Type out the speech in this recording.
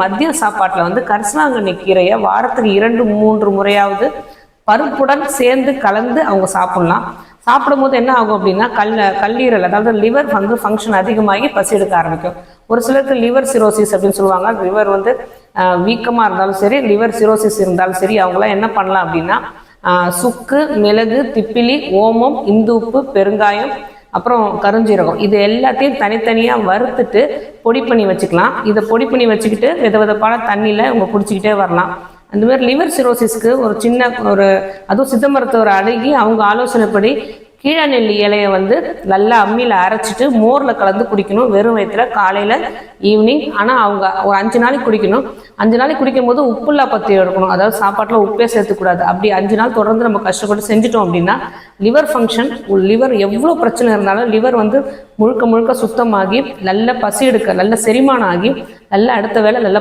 மதிய சாப்பாட்டில் வந்து கரிசலாங்கண்ணி கீரையை வாரத்துக்கு 2-3 முறையாவது பருப்புடன் சேர்ந்து கலந்து அவங்க சாப்பிட்லாம். சாப்பிடும் போது என்ன ஆகும் அப்படின்னா கல்லீரல் அதாவது லிவர் வந்து ஃபங்க்ஷன் அதிகமாகி பசி எடுக்க ஆரம்பிக்கும். ஒரு சிலருக்கு லிவர் சிரோசிஸ் அப்படின்னு சொல்லுவாங்க. லிவர் வந்து வீக்கமாக இருந்தாலும் சரி, லிவர் சிரோசிஸ் இருந்தாலும் சரி, அவங்களாம் என்ன பண்ணலாம் அப்படின்னா சுக்கு, மிளகு, திப்பிலி, ஓமம், இந்து உப்பு, பெருங்காயம், அப்புறம் கருஞ்சீரகம் இது எல்லாத்தையும் தனித்தனியாக வறுத்துட்டு பொடி பண்ணி வச்சுக்கலாம். இதை பொடி பண்ணி வச்சுக்கிட்டு விதவிதப்பான தண்ணியில் அவங்க குடிச்சிக்கிட்டே வரலாம். அந்த மாதிரி லிவர் சிரோசிஸ்க்கு ஒரு சின்ன அதுவும் சித்த மருத்துவர் அணுகி அவங்க ஆலோசனைப்படி கீழநெல்லி இலையை வந்து நல்லா அம்மியில் அரைச்சிட்டு மோரில் கலந்து குடிக்கணும் வெறும் வயிற்றில், காலையில் ஈவினிங். ஆனால் அவங்க ஒரு 5 நாளைக்கு குடிக்கணும். 5 நாளைக்கு குடிக்கும் போது உப்புல்லா பற்றி எடுக்கணும். அதாவது சாப்பாட்டில் உப்பே சேர்த்துக்கூடாது. அப்படி 5 நாள் தொடர்ந்து நம்ம கஷ்டப்பட்டு செஞ்சுட்டோம் அப்படின்னா லிவர் ஃபங்க்ஷன், லிவர் எவ்வளோ பிரச்சனை இருந்தாலும் லிவர் வந்து முழுக்க முழுக்க சுத்தமாகி நல்ல பசி எடுக்க, நல்ல செரிமானம் ஆகி நல்ல அடுத்த வேலை நல்ல